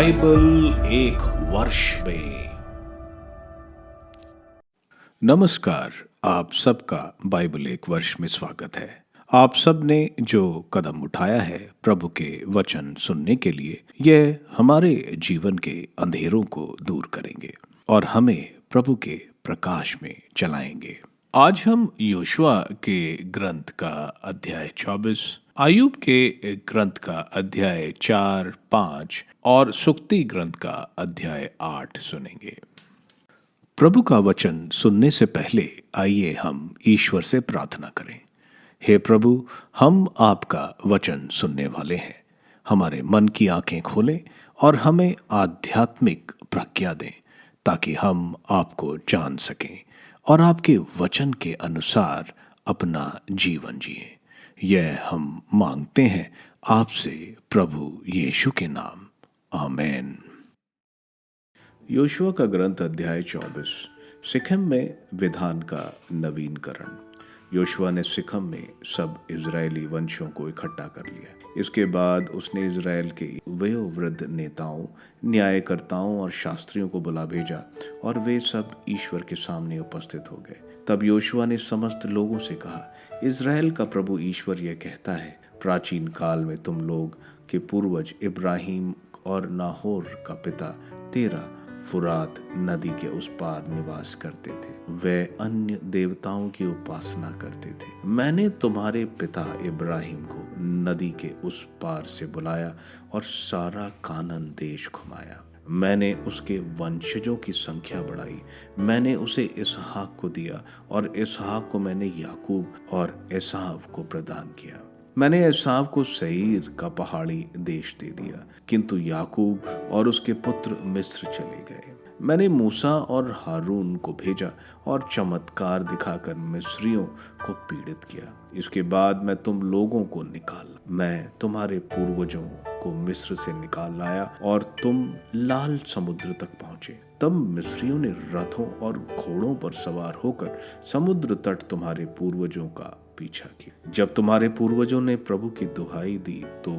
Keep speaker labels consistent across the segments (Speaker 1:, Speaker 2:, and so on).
Speaker 1: Bible एक वर्ष में। नमस्कार, आप सबका बाइबल एक वर्ष में स्वागत है। आप सब ने जो कदम उठाया है प्रभु के वचन सुनने के लिए, यह हमारे जीवन के अंधेरों को दूर करेंगे और हमें प्रभु के प्रकाश में चलाएंगे। आज हम योशुआ के ग्रंथ का अध्याय 24, आयुब के ग्रंथ का अध्याय 4, 5 और सुक्ति ग्रंथ का अध्याय 8 सुनेंगे। प्रभु का वचन सुनने से पहले आइए हम ईश्वर से प्रार्थना करें। हे प्रभु, हम आपका वचन सुनने वाले हैं। हमारे मन की आंखें खोलें और हमें आध्यात्मिक प्रज्ञा दें ताकि हम आपको जान सकें और आपके वचन के अनुसार अपना जीवन जिए। यह हम मांगते हैं आपसे प्रभु यीशु के नाम, आमीन। योशुआ का ग्रंथ अध्याय 24। सिखम में विधान का नवीनकरण। योशुआ ने सिखम में सब इजरायली वंशों को इकट्ठा कर लिया। इसके बाद उसने इजराइल के वयोवृद्ध नेताओं, न्यायकर्ताओं और शास्त्रियों को बुला भेजा और वे सब ईश्वर के सामने उपस्थित हो गए। तब योशुआ ने समस्त लोगों से कहा, इजराइल का प्रभु ईश्वर यह कहता है, प्राचीन काल में तुम लोग के पूर्वज इब्राहिम और नाहोर का पिता तेरह फुरात नदी के उस पार निवास करते थे। वे अन्य देवताओं की उपासना करते थे। मैंने तुम्हारे पिता इब्राहिम को नदी के उस पार से बुलाया और सारा कानान देश घुमाया। मैंने उसके वंशजों की संख्या बढ़ाई। मैंने उसे इसहाक को दिया और इसहाक को मैंने याकूब और एसाव को प्रदान किया। मैंने एसाव को सईर का पहाड़ी देश दे दिया, किंतु याकूब और उसके पुत्र मिस्र चले गए। मैंने मूसा और हारून को भेजा और चमत्कार दिखाकर मिस्रियों को पीड़ित किया। इसके बाद मैं तुम लोगों को निकाला। मैं तुम्हारे पूर्वजों को मिस्र से निकाल लाया और तुम लाल समुद्र तक पहुंचे। तब मिस्रियों ने रथों और घोड़ों पर सवार होकर समुद्र तट तुम्हारे पूर्वजों का पीछा किया। जब तुम्हारे पूर्वजों ने प्रभु की दुहाई दी तो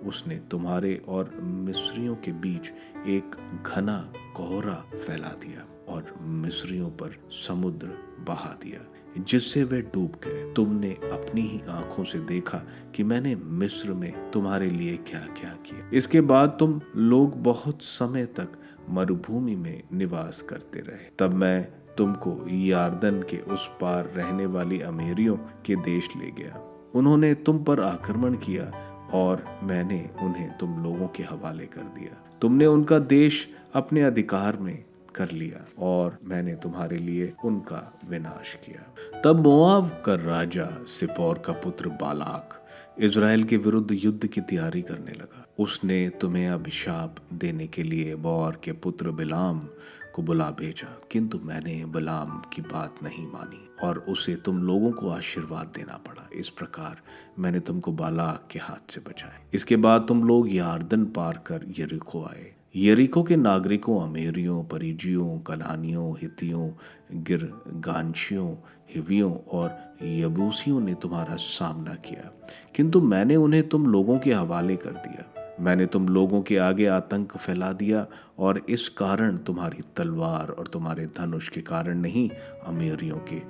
Speaker 1: उसने तुम्हारे और मिस्रियों के बीच एक घना कोहरा फैला दिया और मिस्रियों पर समुद्र बहा दिया, जिससे वे डूब गए। तुमने अपनी ही आंखों से देखा कि मैंने मिस्र में तुम्हारे लिए क्या क्या किया। इसके बाद तुम लोग बहुत समय तक मरुभूमि में निवास करते रहे। तब मैं तुमको यार्दन के उस पार रहने वाली अमेरियों के देश ले गया। उन्होंने तुम पर आक्रमण किया और मैंने उन्हें तुम लोगों के हवाले कर दिया। तुमने उनका देश अपने अधिकार में कर लिया और मैंने तुम्हारे लिए उनका विनाश किया। तब मोआब का राजा सिपोर का पुत्र बालाक इजराइल के विरुद्ध युद्ध की तैयारी करने लगा। उसने तुम्हें अभिशाप देने के लिए बौर के पुत्र बिलाम को बुला भेजा, किंतु मैंने बिलाम की बात नहीं मानी और उसे तुम लोगों को आशीर्वाद देना पड़ा। इस प्रकार मैंने तुमको बालाक के हाथ से बचाया। इसके बाद तुम लोग यार्दन पार कर यरीको आए। यरीको के नागरिकों, अमेरियों, परिजियों, कनानियों, हित्तियों, गिरगाशियों, हिवियों और यबूसियों ने तुम्हारा सामना किया, किंतु मैंने उन्हें तुम लोगों के हवाले कर दिया। मैंने तुम लोगों के आगे आतंक फैला दिया और इस कारण तुम्हारी तलवार और तुम्हारे धनुष के कारण नहीं, अमेरियों के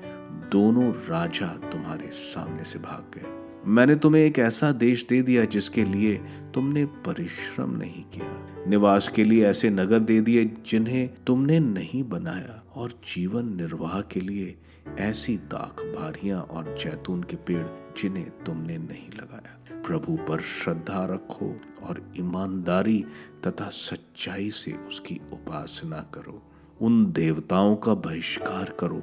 Speaker 1: दोनों राजा तुम्हारे सामने से भाग गए। मैंने तुम्हें एक ऐसा देश दे दिया जिसके लिए तुमने परिश्रम नहीं किया। निवास के लिए ऐसे नगर दे दिए जिन्हें तुमने नहीं बनाया और जीवन निर्वाह के लिए ऐसी दाख बारियां और जैतून के पेड़ जिन्हें तुमने नहीं लगाया। प्रभु पर श्रद्धा रखो और ईमानदारी तथा सच्चाई से उसकी उपासना करो। उन देवताओं का बहिष्कार करो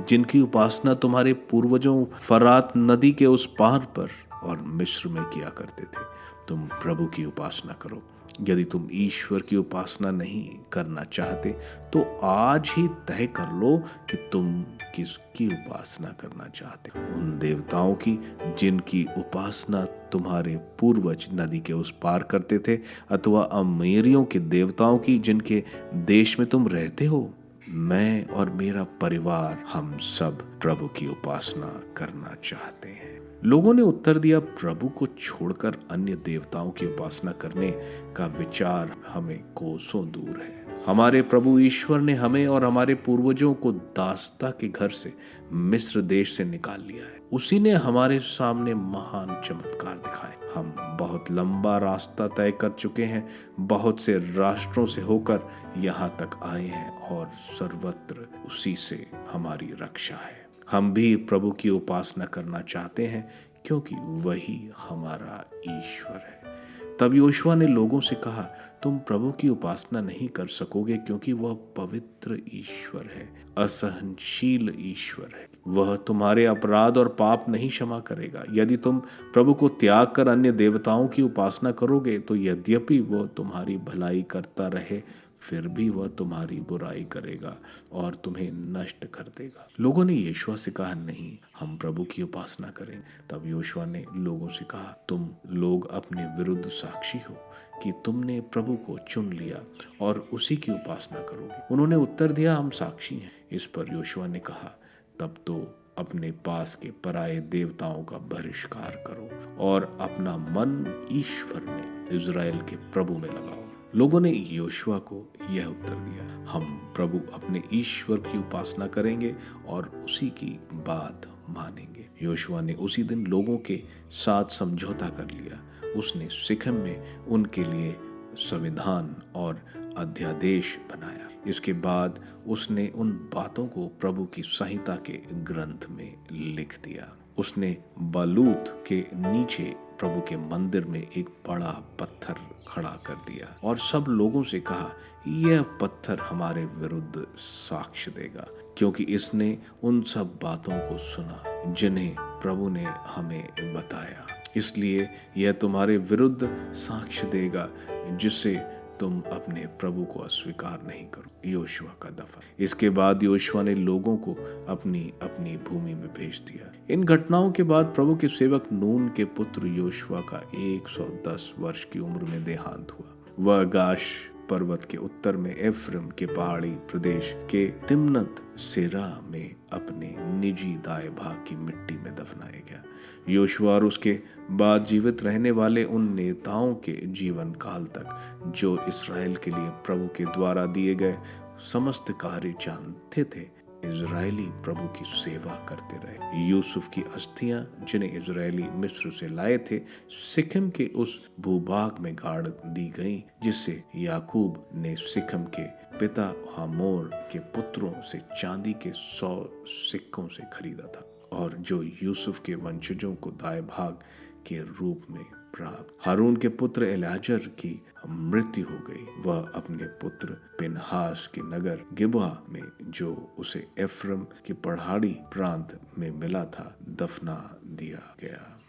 Speaker 1: जिनकी उपासना तुम्हारे पूर्वजों फरात नदी के उस पार पर और मिस्र में किया करते थे। तुम प्रभु की उपासना करो। यदि तुम ईश्वर की उपासना नहीं करना चाहते तो आज ही तय कर लो कि तुम किसकी उपासना करना चाहते हो। उन देवताओं की जिनकी उपासना तुम्हारे पूर्वज नदी के उस पार करते थे, अथवा अमेरियों के देवताओं की जिनके देश में तुम रहते हो। मैं और मेरा परिवार हम सब प्रभु की उपासना करना चाहते हैं। लोगों ने उत्तर दिया, प्रभु को छोड़कर अन्य देवताओं की उपासना करने का विचार हमें कोसों दूर है। हमारे प्रभु ईश्वर ने हमें और हमारे पूर्वजों को दासता के घर से, मिस्र देश से निकाल लिया है। उसी ने हमारे सामने महान चमत्कार दिखाए। हम बहुत लंबा रास्ता तय कर चुके हैं, बहुत से राष्ट्रों से होकर यहाँ तक आए हैं और सर्वत्र उसी से हमारी रक्षा है। हम भी प्रभु की उपासना करना चाहते हैं क्योंकि वही हमारा ईश्वर है। तब योशुआ ने लोगों से कहा, तुम प्रभु की उपासना नहीं कर सकोगे क्योंकि वह पवित्र ईश्वर है, असहनशील ईश्वर है। वह तुम्हारे अपराध और पाप नहीं क्षमा करेगा। यदि तुम प्रभु को त्याग कर अन्य देवताओं की उपासना करोगे तो यद्यपि वह तुम्हारी भलाई करता रहे, फिर भी वह तुम्हारी बुराई करेगा और तुम्हें नष्ट कर देगा। लोगों ने यहोशुआ से कहा, नहीं, हम प्रभु की उपासना करें। तब यहोशुआ ने लोगों से कहा, तुम लोग अपने विरुद्ध साक्षी हो कि तुमने प्रभु को चुन लिया और उसी की उपासना करोगे। उन्होंने उत्तर दिया, हम साक्षी हैं। इस पर यहोशुआ ने कहा, तब तो अपने पास के पराये देवताओं का बहिष्कार करो और अपना मन ईश्वर में, इजराइल के प्रभु में लगाओ। लोगों ने यहोशुआ को यह उत्तर दिया, हम प्रभु अपने ईश्वर की उपासना करेंगे और उसी की बात मानेंगे। यहोशुआ ने उसी दिन लोगों के साथ समझौता कर लिया। उसने सिखम में उनके लिए संविधान और अध्यादेश बनाया। इसके बाद उसने उन बातों को प्रभु की संहिता के ग्रंथ में लिख दिया। उसने बालूत के नीचे प्रभु के मंदिर में एक बड़ा पत्थर खड़ा कर दिया और सब लोगों से कहा, यह पत्थर हमारे विरुद्ध साक्ष्य देगा, क्योंकि इसने उन सब बातों को सुना जिन्हें प्रभु ने हमें बताया। इसलिए यह तुम्हारे विरुद्ध साक्ष्य देगा, जिससे तुम अपने प्रभु को अस्वीकार नहीं करो। यहोशुआ का दफन। इसके बाद यहोशुआ ने लोगों को अपनी अपनी भूमि में भेज दिया। इन घटनाओं के बाद प्रभु के सेवक नून के पुत्र यहोशुआ का 110 वर्ष की उम्र में देहांत हुआ। वह गाश पर्वत के उत्तर में एफ्रम के पहाड़ी प्रदेश के तिम्नत सेरा में अपने निजी दाएं भाग की मिट्टी में दफनाया गया। यहोशुआ और उसके बाद जीवित रहने वाले उन नेताओं के जीवन काल तक जो इस्राएल के लिए प्रभु के द्वारा दिए गए समस्त कार्य जानते थे, इजरायली प्रभु की सेवा करते रहे। यूसुफ की अस्थियां जिन्हें इजरायली मिस्र से लाए थे, सिखम के उस भूभाग में गाड़ दी गईं, जिससे याकूब ने सिखम के पिता हमोर के पुत्रों से चांदी के 100 सिक्कों से खरीदा था और जो यूसुफ के वंशजों को दाएं भाग के रूप में प्राप्त। हारून के पुत्र एलाजर की मृत्यु हो गई। वह अपने पुत्र पिनहास के नगर गिबा में, जो उसे एफ्रम के पहाड़ी प्रांत में मिला था, दफना दिया गया।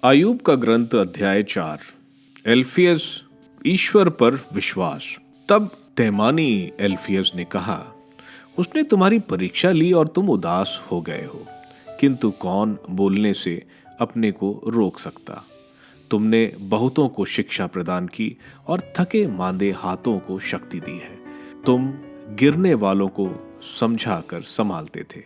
Speaker 1: अय्यूब का ग्रंथ अध्याय 4। एल्फियस ईश्वर पर विश्वास। तब तेमानी एल्फियस ने कहा, उसने तुम्हारी परीक्षा ली और तुम उदास हो गए हो, किंतु कौन बोलने से अपने को रोक सकता। तुमने बहुतों को शिक्षा प्रदान की और थके मांदे हाथों को शक्ति दी है। तुम गिरने वालों को समझा कर संभालते थे।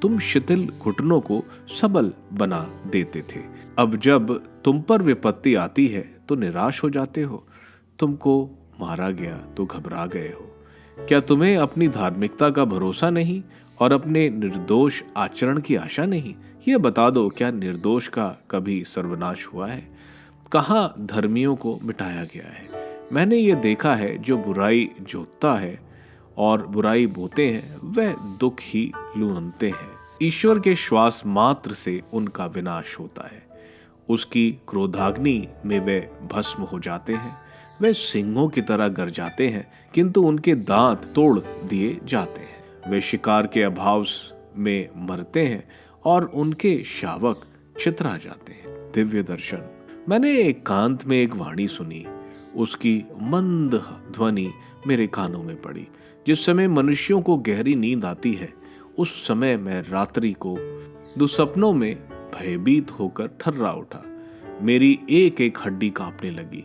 Speaker 1: तुम शिथिल घुटनों को सबल बना देते थे। अब जब तुम पर विपत्ति आती है तो निराश हो जाते हो। तुमको मारा गया तो घबरा गए हो। क्या तुम्हें अपनी धार्मिकता का भरोसा नहीं और अपने निर्दोष आचरण की आशा नहीं? यह बता दो, क्या निर्दोष का कभी सर्वनाश हुआ है? कहाँ धर्मियों को मिटाया गया है? मैंने ये देखा है, जो बुराई जोतता है और बुराई बोते हैं, वह दुख ही लूनते हैं। ईश्वर के श्वास मात्र से उनका विनाश होता है। उसकी क्रोधाग्नि में वे भस्म हो जाते हैं। वे सिंहों की तरह गरजाते हैं, किंतु उनके दांत तोड़ दिए जाते हैं। वे शिकार के अभाव में मरते हैं और उनके शावक छितरा जाते हैं। दिव्य दर्शन। मैंने एकांत में एक वाणी सुनी। उसकी मंद ध्वनि मेरे कानों में पड़ी। जिस समय मनुष्यों को गहरी नींद आती है, उस समय मैं रात्रि को दुस्वप्नों में भयभीत होकर ठर्रा उठा। मेरी एक एक हड्डी कांपने लगी।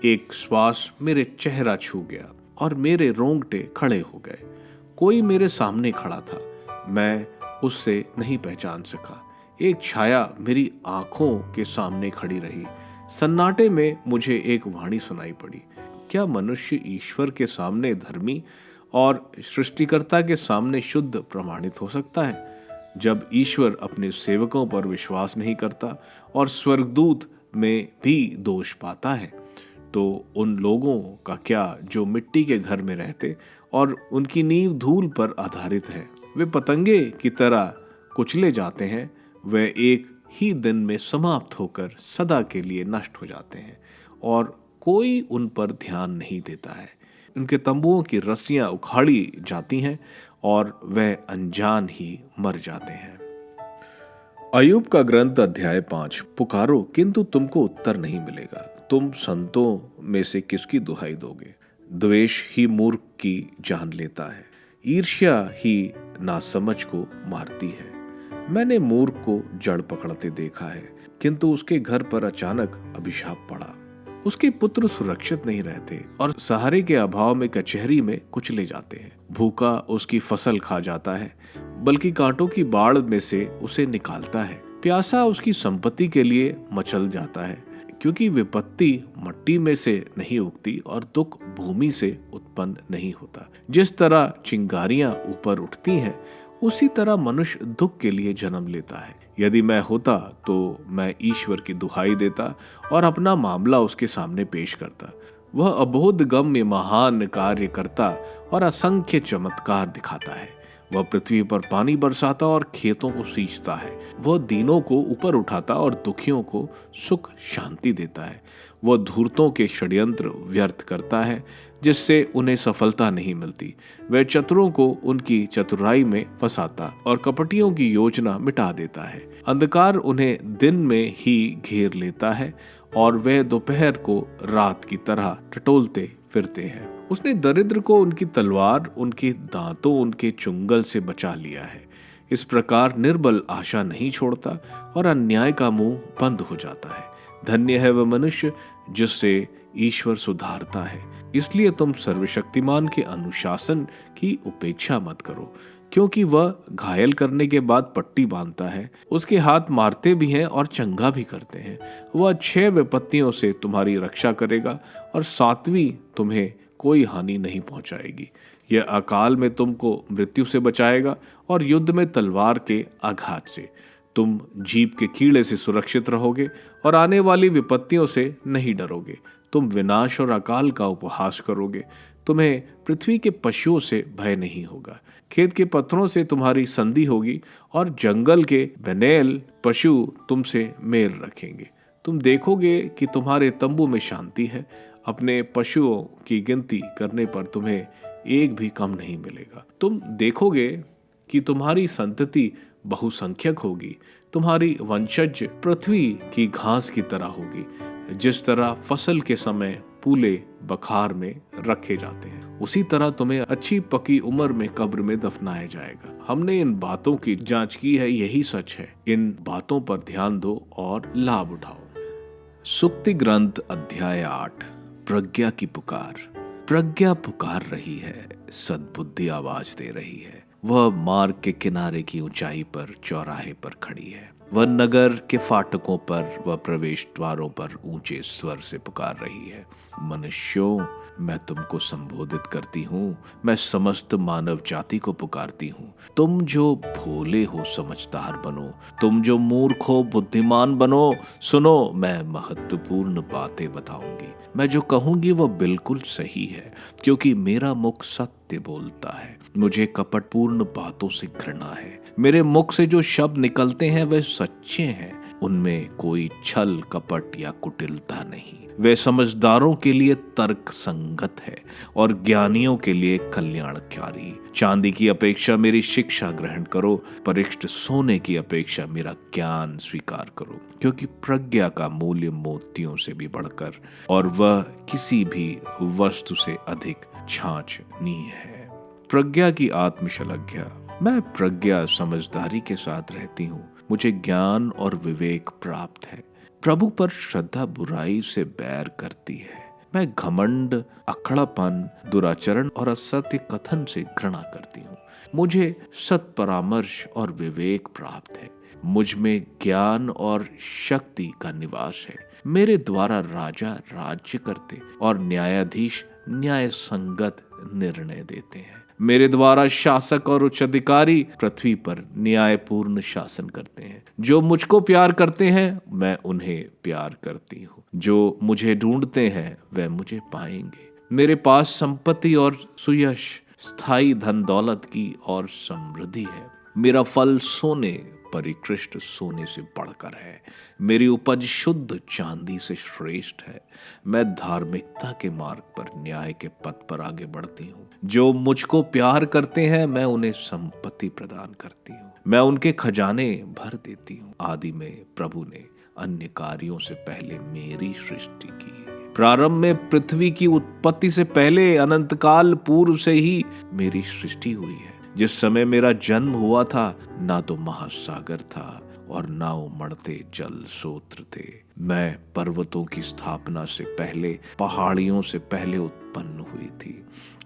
Speaker 1: एक श्वास मेरे चेहरा छू गया और मेरे रोंगटे खड़े हो गए। कोई मेरे सामने खड़ा था। मैं उससे नहीं पहचान सका। एक छाया मेरी आंखों के सामने खड़ी रही। सन्नाटे में मुझे एक वाणी सुनाई पड़ी, क्या मनुष्य ईश्वर के सामने धर्मी और सृष्टिकर्ता के सामने शुद्ध प्रमाणित हो सकता है? जब ईश्वर अपने सेवकों पर विश्वास नहीं करता और स्वर्गदूत में भी दोष पाता है, तो उन लोगों का क्या जो मिट्टी के घर में रहते और उनकी नींव धूल पर आधारित है। वे पतंगे की तरह कुचले जाते हैं, वे एक ही दिन में समाप्त होकर सदा के लिए नष्ट हो जाते हैं और कोई उन पर ध्यान नहीं देता है। उनके तंबुओं की रस्सियां उखाड़ी जाती हैं और वह अनजान ही मर जाते हैं। अय्यूब का ग्रंथ अध्याय 5। पुकारो किंतु तुमको उत्तर नहीं मिलेगा, तुम संतों में से किसकी दुहाई दोगे? द्वेष ही मूर्ख की जान लेता है, ईर्ष्या ही नासमझ को मारती है। मैंने मूर्ख को जड़ पकड़ते देखा है, किंतु उसके घर पर अचानक अभिशाप पड़ा। उसके पुत्र सुरक्षित नहीं रहते और सहारे के अभाव में कचहरी में कुचले जाते हैं। भूखा उसकी फसल खा जाता है, बल्कि कांटों की बाढ़ में से उसे निकालता है। प्यासा उसकी संपत्ति के लिए मचल जाता है, क्योंकि विपत्ति मट्टी में से नहीं उगती और दुख भूमि से उत्पन्न नहीं होता। जिस तरह चिंगारियां ऊपर उठती हैं, उसी तरह मनुष्य दुख के लिए जन्म लेता है। यदि मैं होता तो मैं ईश्वर की दुहाई देता और अपना मामला उसके सामने पेश करता। वह अबोध गम में महान कार्य करता और असंख्य चमत्कार दिखाता है। वह पृथ्वी पर पानी बरसाता और खेतों को सींचता है। वह दीनों को ऊपर उठाता और दुखियों को सुख शांति देता है। वह धूर्तों के षड्यंत्र व्यर्थ करता है, जिससे उन्हें सफलता नहीं मिलती। वह चतुरों को उनकी चतुराई में फंसाता और कपटियों की योजना मिटा देता है। अंधकार उन्हें दिन में ही घेर लेता है और वह दोपहर को रात की तरह टटोलते फिरते हैं। उसने दरिद्र को उनकी तलवार, उनके दांतों, उनके चुंगल से बचा लिया है। इस प्रकार निर्बल आशा नहीं छोड़ता और अन्याय का मुंह बंद हो जाता है। धन्य है वह मनुष्य जिससे ईश्वर सुधारता है। इसलिए तुम सर्वशक्तिमान के अनुशासन की उपेक्षा मत करो, क्योंकि वह घायल करने के बाद पट्टी बांधता है। उसके हाथ मारते भी हैं और चंगा भी करते हैं। वह 6 विपत्तियों से तुम्हारी रक्षा करेगा और 7वीं तुम्हें कोई हानि नहीं पहुंचाएगी। यह अकाल में तुमको मृत्यु से बचाएगा और युद्ध में तलवार के आघात से। तुम जीभ के कीड़े से सुरक्षित रहोगे और आने वाली विपत्तियों से नहीं डरोगे। तुम विनाश और अकाल का उपहास करोगे। तुम्हें पृथ्वी के पशुओं से भय नहीं होगा। खेत के पत्थरों से तुम्हारी संधि होगी और जंगल के बनेल पशु तुमसे मेल रखेंगे। तुम देखोगे कि तुम्हारे तंबू में शांति है। अपने पशुओं की गिनती करने पर तुम्हें एक भी कम नहीं मिलेगा। तुम देखोगे कि तुम्हारी संतति बहुसंख्यक होगी। तुम्हारी वंशज पृथ्वी की घास की तरह होगी। जिस तरह फसल के समय पूले बखार में रखे जाते हैं, उसी तरह तुम्हें अच्छी पकी उम्र में कब्र में दफनाया जाएगा। हमने इन बातों की जांच की है, यही सच है। इन बातों पर ध्यान दो और लाभ उठाओ। सुक्ति ग्रंथ अध्याय 8। प्रज्ञा की पुकार। प्रज्ञा पुकार रही है, सद्बुद्धि आवाज दे रही है। वह मार्ग के किनारे की ऊंचाई पर चौराहे पर खड़ी है। वह नगर के फाटकों पर, वह प्रवेश द्वारों पर ऊंचे स्वर से पुकार रही है। मनुष्यों, मैं तुमको संबोधित करती हूँ। मैं समस्त मानव जाति को पुकारती हूँ। तुम जो भोले हो समझदार बनो, तुम जो मूर्ख हो बुद्धिमान बनो। सुनो, मैं महत्वपूर्ण बातें बताऊंगी। मैं जो कहूंगी वह बिल्कुल सही है, क्योंकि मेरा मुख सत्य बोलता है। मुझे कपटपूर्ण बातों से घृणा है। मेरे मुख से जो शब्द निकलते हैं वे सच्चे हैं। उनमें कोई छल कपट या कुटिलता नहीं। वे समझदारों के लिए तर्क संगत है और ज्ञानियों के लिए कल्याणकारी। चांदी की अपेक्षा मेरी शिक्षा ग्रहण करो, परिष्ट सोने की अपेक्षा मेरा ज्ञान स्वीकार करो, क्योंकि प्रज्ञा का मूल्य मोतियों से भी बढ़कर और वह किसी भी वस्तु से अधिक छाछनीय है। प्रज्ञा की आत्मशलाघा। मैं प्रज्ञा समझदारी के साथ रहती हूँ। मुझे ज्ञान और विवेक प्राप्त है। प्रभु पर श्रद्धा बुराई से बैर करती है। मैं घमंड, अखड़ापन, दुराचरण और असत्य कथन से घृणा करती हूँ। मुझे सत परामर्श और विवेक प्राप्त है। मुझ में ज्ञान और शक्ति का निवास है। मेरे द्वारा राजा राज्य करते और न्यायाधीश न्याय संगत निर्णय देते हैं। मेरे द्वारा शासक और उच्च अधिकारी पृथ्वी पर न्यायपूर्ण शासन करते हैं। जो मुझको प्यार करते हैं मैं उन्हें प्यार करती हूँ। जो मुझे ढूंढते हैं वह मुझे पाएंगे। मेरे पास संपत्ति और सुयश, स्थायी धन दौलत की और समृद्धि है। मेरा फल सोने, परिकृष्ट सोने से बढ़कर है। मेरी उपज शुद्ध चांदी से श्रेष्ठ है। मैं धार्मिकता के मार्ग पर, न्याय के पथ पर आगे बढ़ती हूँ। जो मुझको प्यार करते हैं मैं उन्हें संपत्ति प्रदान करती हूँ। मैं उनके खजाने भर देती हूँ। आदि में प्रभु ने अन्य कार्यों से पहले मेरी सृष्टि की। प्रारंभ में पृथ्वी की उत्पत्ति से पहले, अनंत काल पूर्व से ही मेरी सृष्टि हुई है। जिस समय मेरा जन्म हुआ था ना तो महासागर था और ना उमड़ते जल सोत्र थे। मैं पर्वतों की स्थापना से पहले, पहाड़ियों से पहले उत्पन्न हुई थी।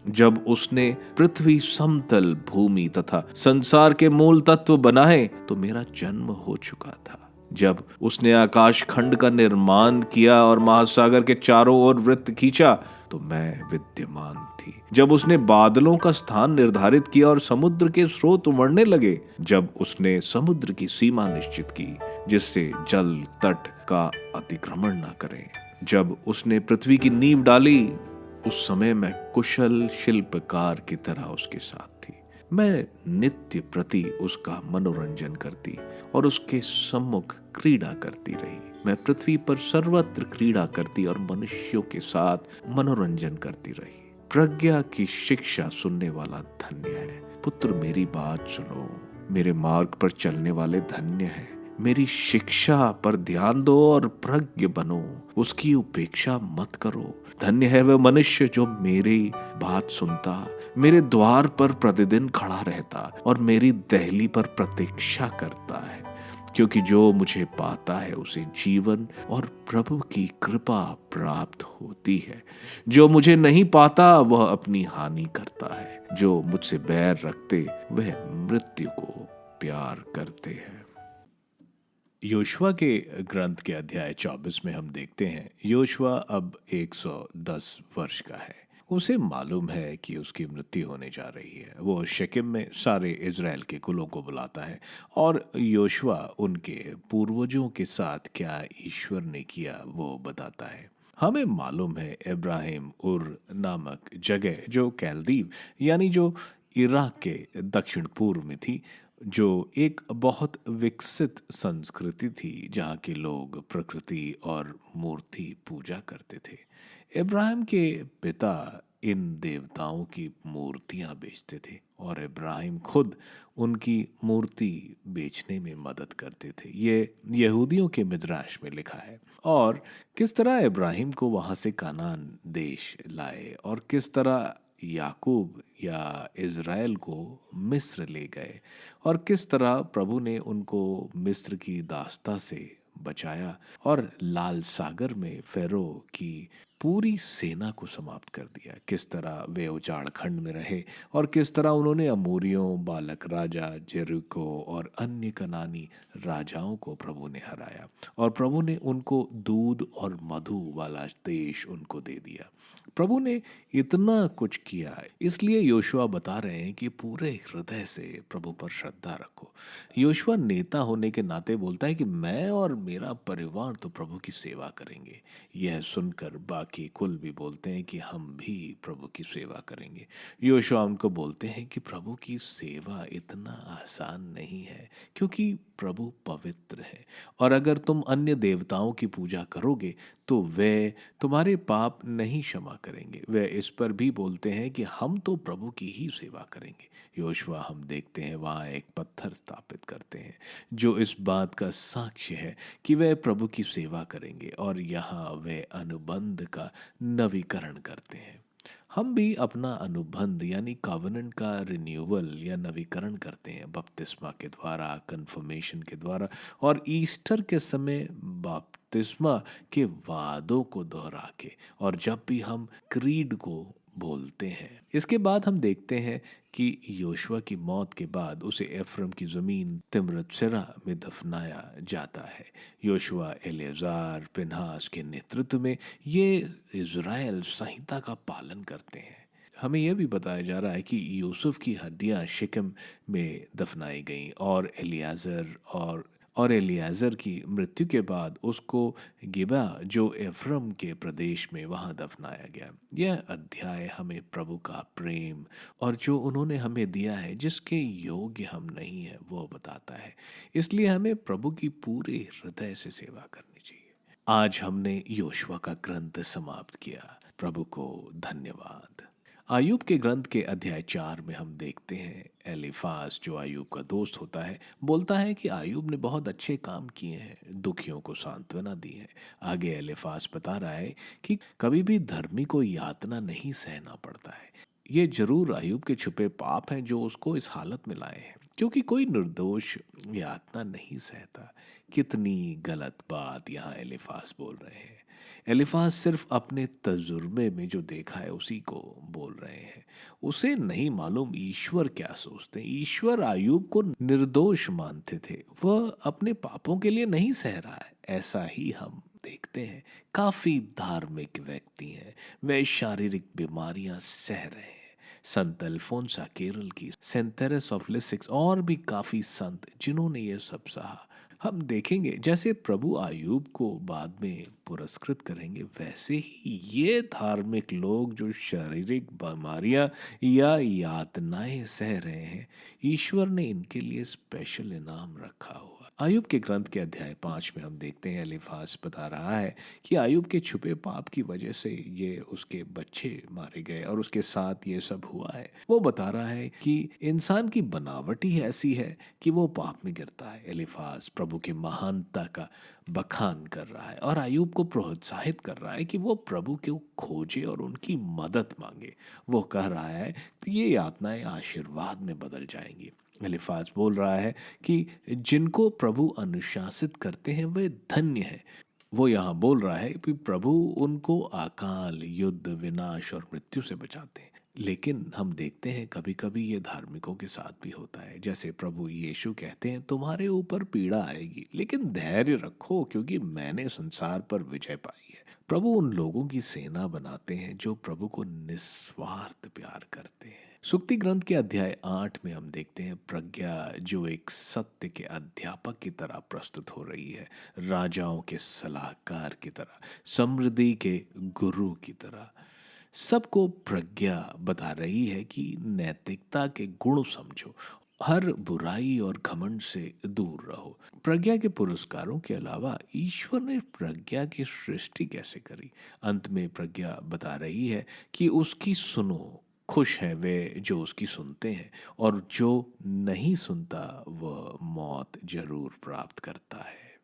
Speaker 1: जब उसने पृथ्वी, समतल भूमि तथा संसार के मूल तत्व बनाए तो मेरा जन्म हो चुका था। जब उसने आकाश खंड का निर्माण किया और महासागर के चारों ओर वृत्त खींचा तो मैं विद्यमान थी। जब उसने बादलों का स्थान निर्धारित किया और समुद्र के स्रोत उमड़ने लगे, जब उसने समुद्र की सीमा निश्चित की जिससे जल तट का अतिक्रमण न करे, जब उसने पृथ्वी की नींव डाली, उस समय मैं कुशल शिल्पकार की तरह उसके साथ थी। मैं नित्य प्रति उसका मनोरंजन करती और उसके सम्मुख क्रीड़ा करती रही। मैं पृथ्वी पर सर्वत्र क्रीड़ा करती और मनुष्यों के साथ मनोरंजन करती रही। प्रज्ञा की शिक्षा सुनने वाला धन्य है। पुत्र मेरी बात सुनो, मेरे मार्ग पर चलने वाले धन्य हैं। मेरी शिक्षा पर ध्यान दो और प्रज्ञ बनो, उसकी उपेक्षा मत करो। धन्य है वह मनुष्य जो मेरी बात सुनता, मेरे द्वार पर प्रतिदिन खड़ा रहता और मेरी दहली पर प्रतीक्षा करता है। क्योंकि जो मुझे पाता है उसे जीवन और प्रभु की कृपा प्राप्त होती है। जो मुझे नहीं पाता वह अपनी हानि करता है। जो मुझसे बैर रखते वह मृत्यु को प्यार करते हैं। योशुआ के ग्रंथ के अध्याय 24 में हम देखते हैं योशुआ अब 110 वर्ष का है। उसे मालूम है कि उसकी मृत्यु होने जा रही है। वो शेकेम में सारे इज़राइल के कुलों को बुलाता है और योशुआ उनके पूर्वजों के साथ क्या ईश्वर ने किया वो बताता है। हमें मालूम है इब्राहिम उर नामक जगह जो कैलदीव यानी जो इराक के दक्षिण पूर्व में थी, जो एक बहुत विकसित संस्कृति थी जहाँ के लोग प्रकृति और मूर्ति पूजा करते थे। इब्राहिम के पिता इन देवताओं की मूर्तियां बेचते थे और इब्राहिम खुद उनकी मूर्ति बेचने में मदद करते थे। ये यहूदियों के मिद्राश में लिखा है। और किस तरह इब्राहिम को वहां से कानान देश लाए और किस तरह याकूब या इज़राइल को मिस्र ले गए और किस तरह प्रभु ने उनको मिस्र की दास्ता से बचाया और लाल सागर में फेरो की पूरी सेना को समाप्त कर दिया। किस तरह वे उजाड़ खंड में रहे और किस तरह उन्होंने अमोरियों, बालक राजा, जेरिको और अन्य कनानी राजाओं को प्रभु ने हराया और प्रभु ने उनको दूध और मधु वाला देश उनको दे दिया। प्रभु ने इतना कुछ किया है, इसलिए योशुआ बता रहे हैं कि पूरे हृदय से प्रभु पर श्रद्धा रखो। योशुआ नेता होने के नाते बोलता है कि मैं और मेरा परिवार तो प्रभु की सेवा करेंगे। यह सुनकर बाकी कुल भी बोलते हैं कि हम भी प्रभु की सेवा करेंगे। योशुआ उनको बोलते हैं कि प्रभु की सेवा इतना आसान नहीं है क्योंकि प्रभु पवित्र है और अगर तुम अन्य देवताओं की पूजा करोगे तो वे तुम्हारे पाप नहीं क्षमा करेंगे। वे इस पर भी बोलते हैं कि हम तो प्रभु की ही सेवा करेंगे। योशुआ हम देखते हैं वहाँ एक पत्थर स्थापित करते हैं जो इस बात का साक्ष्य है कि वे प्रभु की सेवा करेंगे और यहाँ वे अनुबंध का नवीकरण करते हैं। हम भी अपना अनुबंध यानी कॉवेनेंट का रिन्यूअल या नवीकरण करते हैं बपतिस्मा के द्वारा, कन्फर्मेशन के द्वारा और ईस्टर के समय बपतिस्मा के वादों को दोहरा के। और जब भी हम क्रीड को बोलते हैं। इसके बाद हम देखते हैं कि योशुआ की मौत के बाद उसे एफ्रम की ज़मीन तिम्रत सिरा में दफनाया जाता है। योशुआ, एलेजार, पिनहास के नेतृत्व में ये इज़राइल संहिता का पालन करते हैं। हमें यह भी बताया जा रहा है कि यूसुफ की हड्डियां शिकम में दफनाई गईं और एलियाज़र की मृत्यु के बाद उसको गिबा जो एफ्रम के प्रदेश में वहाँ दफनाया गया। यह अध्याय हमें प्रभु का प्रेम और जो उन्होंने हमें दिया है जिसके योग्य हम नहीं हैं वो बताता है। इसलिए हमें प्रभु की पूरे हृदय से सेवा करनी चाहिए। आज हमने योशुआ का ग्रंथ समाप्त किया। प्रभु को धन्यवाद। आयूब के ग्रंथ के अध्याय 4 में हम देखते हैं एलीफाज जो आयूब का दोस्त होता है बोलता है कि आयूब ने बहुत अच्छे काम किए हैं, दुखियों को सांत्वना दी है। आगे एलीफाज बता रहा है कि कभी भी धर्मी को यातना नहीं सहना पड़ता है। ये जरूर आयूब के छुपे पाप हैं जो उसको इस हालत में लाए हैं, क्योंकि कोई निर्दोष यातना नहीं सहता। कितनी गलत बात यहाँ एलीफाज बोल रहे हैं। एलिफाज सिर्फ अपने तजुर्बे में जो देखा है उसी को बोल रहे हैं। उसे नहीं मालूम ईश्वर क्या सोचते हैं। ईश्वर आयूब को निर्दोष मानते थे, वह अपने पापों के लिए नहीं सह रहा है। ऐसा ही हम देखते हैं काफी धार्मिक व्यक्ति हैं, वे शारीरिक बीमारियां सह रहे हैं। संत अल्फोंसा केरल की, सेंट तेरेस ऑफ लिसिक्स और भी काफी संत जिन्होंने ये सब सहा। हम देखेंगे जैसे प्रभु आयूब को बाद में पुरस्कृत करेंगे, वैसे ही ये धार्मिक लोग जो शारीरिक बीमारियां या यातनाएं सह रहे हैं, ईश्वर ने इनके लिए स्पेशल इनाम रखा हुआ। आयूब के ग्रंथ के अध्याय 5 में हम देखते हैं एलीफाज बता रहा है कि आयूब के छुपे पाप की वजह से ये उसके बच्चे मारे गए और उसके साथ ये सब हुआ है। वो बता रहा है कि इंसान की बनावट ही ऐसी है कि वो पाप में गिरता है। एलीफाज प्रभु की महानता का बखान कर रहा है और आयूब को प्रोत्साहित कर रहा है कि वो प्रभु को खोजे और उनकी मदद मांगे। वो कह रहा है कि ये यातनाएं आशीर्वाद में बदल जाएंगी। एलीफाज बोल रहा है कि जिनको प्रभु अनुशासित करते हैं वे धन्य हैं। वो यहाँ बोल रहा है कि प्रभु उनको अकाल, युद्ध, विनाश और मृत्यु से बचाते हैं। लेकिन हम देखते हैं कभी कभी ये धार्मिकों के साथ भी होता है। जैसे प्रभु यीशु कहते हैं तुम्हारे ऊपर पीड़ा आएगी, लेकिन धैर्य रखो क्योंकि मैंने संसार पर विजय पाई है। प्रभु उन लोगों की सेना बनाते हैं जो प्रभु को निस्वार्थ प्यार करते हैं। सुक्ति ग्रंथ के अध्याय 8 में हम देखते हैं प्रज्ञा जो एक सत्य के अध्यापक की तरह प्रस्तुत हो रही है, राजाओं के सलाहकार की तरह, समृद्धि के गुरु की तरह। सबको प्रज्ञा बता रही है कि नैतिकता के गुण समझो, हर बुराई और घमंड से दूर रहो। प्रज्ञा के पुरस्कारों के अलावा ईश्वर ने प्रज्ञा की सृष्टि कैसे करी। अंत में प्रज्ञा बता रही है कि उसकी सुनो, खुश हैं वे जो उसकी सुनते हैं, और जो नहीं सुनता वह मौत जरूर प्राप्त करता है।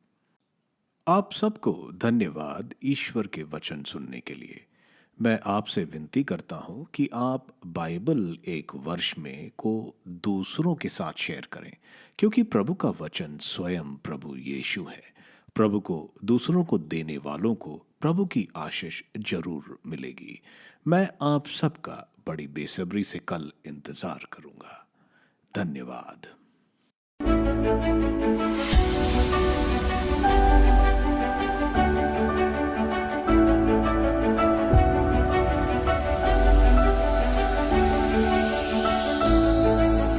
Speaker 1: आप सबको धन्यवाद ईश्वर के वचन सुनने के लिए। मैं आपसे विनती करता हूं कि आप बाइबल एक वर्ष में को दूसरों के साथ शेयर करें, क्योंकि प्रभु का वचन स्वयं प्रभु यीशु है। प्रभु को दूसरों को देने वालों को प्रभु की आशीष जरूर मिलेगी। मैं आप सबका बड़ी बेसब्री से कल इंतजार करूंगा। धन्यवाद।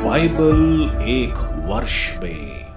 Speaker 1: बाइबल एक वर्ष में